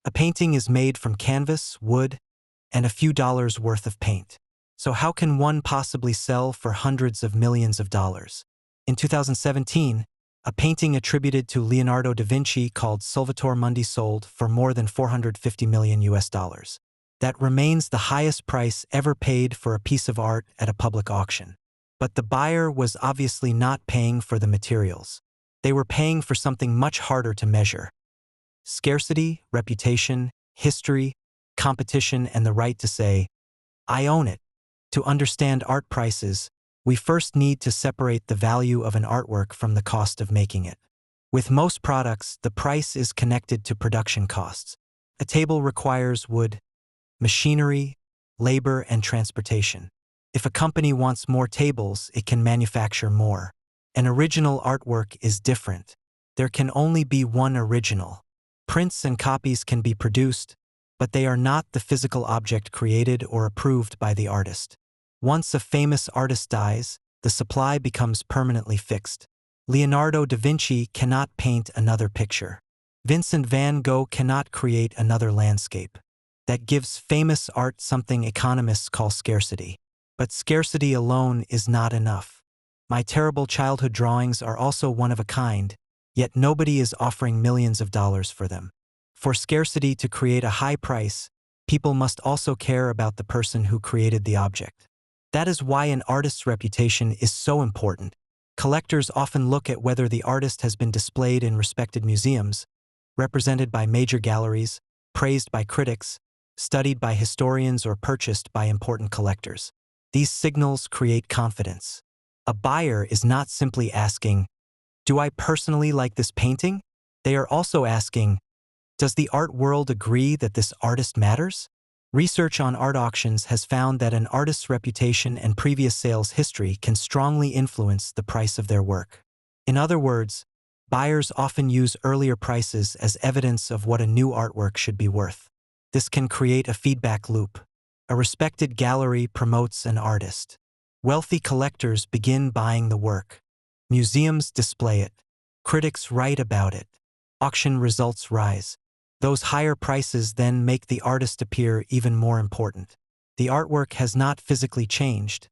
A painting is made from canvas, wood, and a few dollars worth of paint. So how can one possibly sell for hundreds of millions of dollars? In 2017, a painting attributed to Leonardo da Vinci called Salvator Mundi sold for more than $450 million. That remains the highest price ever paid for a piece of art at a public auction. But the buyer was obviously not paying for the materials. They were paying for something much harder to measure: scarcity, reputation, history, competition, and the right to say, "I own it." To understand art prices, we first need to separate the value of an artwork from the cost of making it. With most products, the price is connected to production costs. A table requires wood, machinery, labor, and transportation. If a company wants more tables, it can manufacture more. An original artwork is different. There can only be one original. Prints and copies can be produced, but they are not the physical object created or approved by the artist. Once a famous artist dies, the supply becomes permanently fixed. Leonardo da Vinci cannot paint another picture. Vincent van Gogh cannot create another landscape. That gives famous art something economists call scarcity. But scarcity alone is not enough. My terrible childhood drawings are also one of a kind, yet nobody is offering millions of dollars for them. For scarcity to create a high price, people must also care about the person who created the object. That is why an artist's reputation is so important. Collectors often look at whether the artist has been displayed in respected museums, represented by major galleries, praised by critics, studied by historians, or purchased by important collectors. These signals create confidence. A buyer is not simply asking, "Do I personally like this painting?" They are also asking, "Does the art world agree that this artist matters?" Research on art auctions has found that an artist's reputation and previous sales history can strongly influence the price of their work. In other words, buyers often use earlier prices as evidence of what a new artwork should be worth. This can create a feedback loop. A respected gallery promotes an artist. Wealthy collectors begin buying the work. Museums display it. Critics write about it. Auction results rise. Those higher prices then make the artist appear even more important. The artwork has not physically changed,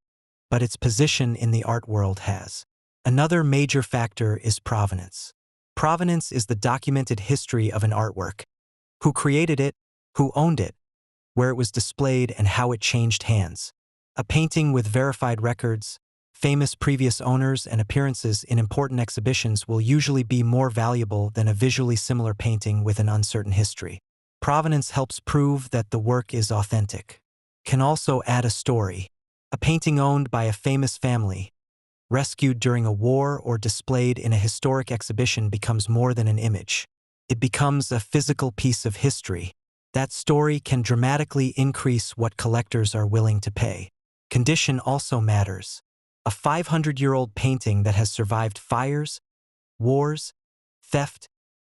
but its position in the art world has. Another major factor is provenance. Provenance is the documented history of an artwork: who created it, who owned it, where it was displayed, and how it changed hands. A painting with verified records, famous previous owners, and appearances in important exhibitions will usually be more valuable than a visually similar painting with an uncertain history. Provenance helps prove that the work is authentic. Can also add a story. A painting owned by a famous family, rescued during a war, or displayed in a historic exhibition becomes more than an image. It becomes a physical piece of history. That story can dramatically increase what collectors are willing to pay. Condition also matters. A 500-year-old painting that has survived fires, wars, theft,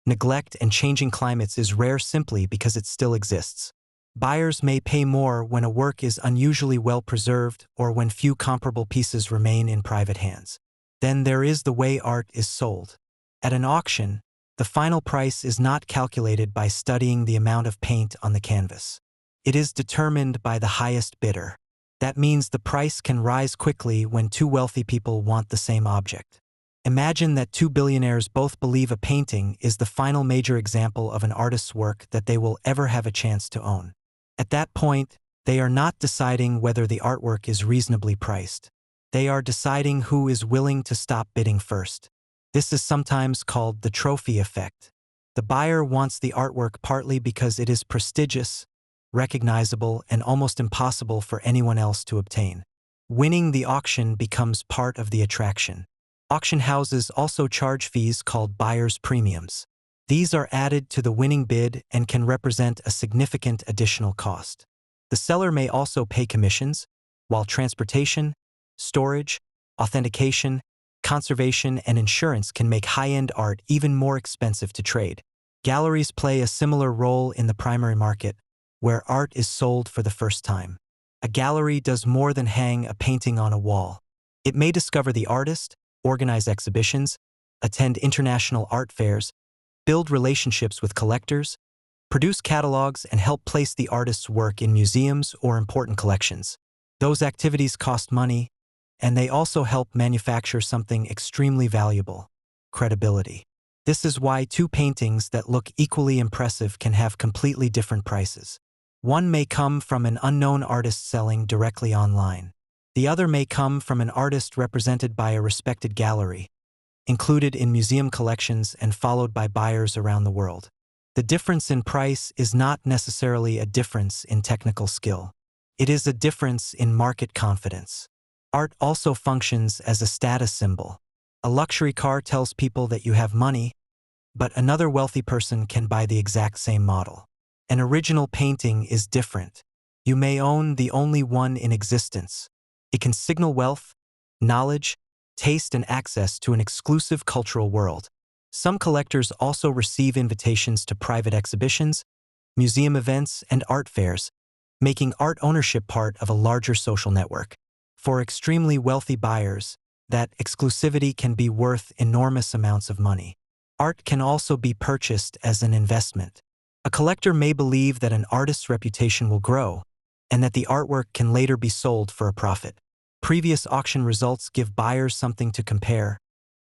neglect, and changing climates is rare simply because it still exists. Buyers may pay more when a work is unusually well preserved or when few comparable pieces remain in private hands. Then there is the way art is sold. At an auction, the final price is not calculated by studying the amount of paint on the canvas. It is determined by the highest bidder. That means the price can rise quickly when two wealthy people want the same object. Imagine that two billionaires both believe a painting is the final major example of an artist's work that they will ever have a chance to own. At that point, they are not deciding whether the artwork is reasonably priced. They are deciding who is willing to stop bidding first. This is sometimes called the trophy effect. The buyer wants the artwork partly because it is prestigious, recognizable, and almost impossible for anyone else to obtain. Winning the auction becomes part of the attraction. Auction houses also charge fees called buyer's premiums. These are added to the winning bid and can represent a significant additional cost. The seller may also pay commissions, while transportation, storage, authentication, conservation, and insurance can make high-end art even more expensive to trade. Galleries play a similar role in the primary market, where art is sold for the first time. A gallery does more than hang a painting on a wall. It may discover the artist, organize exhibitions, attend international art fairs, build relationships with collectors, produce catalogs, and help place the artist's work in museums or important collections. Those activities cost money, and they also help manufacture something extremely valuable: credibility. This is why two paintings that look equally impressive can have completely different prices. One may come from an unknown artist selling directly online. The other may come from an artist represented by a respected gallery, included in museum collections and followed by buyers around the world. The difference in price is not necessarily a difference in technical skill. It is a difference in market confidence. Art also functions as a status symbol. A luxury car tells people that you have money, but another wealthy person can buy the exact same model. An original painting is different. You may own the only one in existence. It can signal wealth, knowledge, taste, and access to an exclusive cultural world. Some collectors also receive invitations to private exhibitions, museum events, and art fairs, making art ownership part of a larger social network. For extremely wealthy buyers, that exclusivity can be worth enormous amounts of money. Art can also be purchased as an investment. A collector may believe that an artist's reputation will grow, and that the artwork can later be sold for a profit. Previous auction results give buyers something to compare,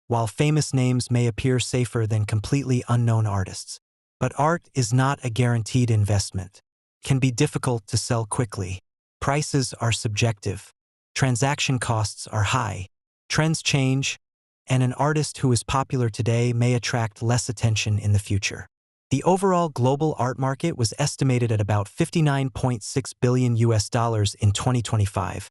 while famous names may appear safer than completely unknown artists. But art is not a guaranteed investment. It can be difficult to sell quickly. Prices are subjective. Transaction costs are high. Trends change, and an artist who is popular today may attract less attention in the future. The overall global art market was estimated at about $59.6 billion in 2025.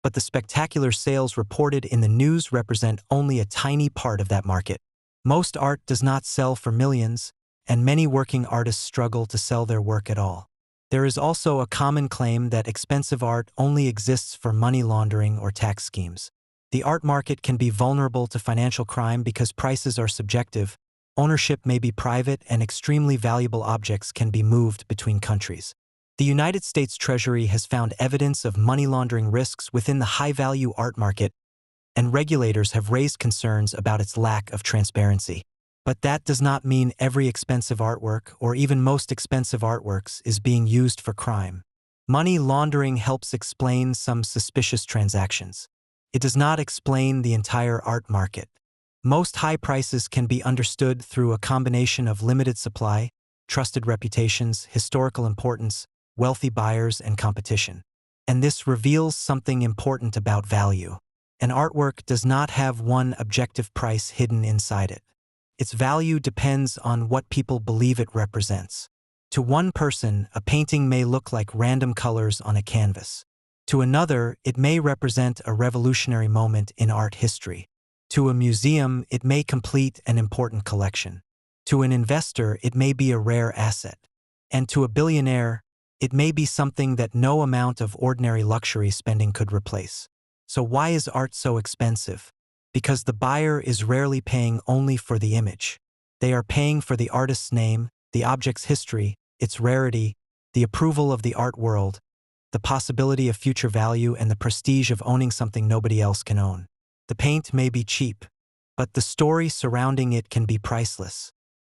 But the spectacular sales reported in the news represent only a tiny part of that market. Most art does not sell for millions, and many working artists struggle to sell their work at all. There is also a common claim that expensive art only exists for money laundering or tax schemes. The art market can be vulnerable to financial crime because prices are subjective, ownership may be private, and extremely valuable objects can be moved between countries. The United States Treasury has found evidence of money laundering risks within the high-value art market, and regulators have raised concerns about its lack of transparency. But that does not mean every expensive artwork, or even most expensive artworks, is being used for crime. Money laundering helps explain some suspicious transactions. It does not explain the entire art market. Most high prices can be understood through a combination of limited supply, trusted reputations, historical importance, wealthy buyers, and competition. And this reveals something important about value. An artwork does not have one objective price hidden inside it. Its value depends on what people believe it represents. To one person, a painting may look like random colors on a canvas. To another, it may represent a revolutionary moment in art history. To a museum, it may complete an important collection. To an investor, it may be a rare asset. And to a billionaire, it may be something that no amount of ordinary luxury spending could replace. So why is art so expensive? Because the buyer is rarely paying only for the image. They are paying for the artist's name, the object's history, its rarity, the approval of the art world, the possibility of future value, and the prestige of owning something nobody else can own. The paint may be cheap, but the story surrounding it can be priceless.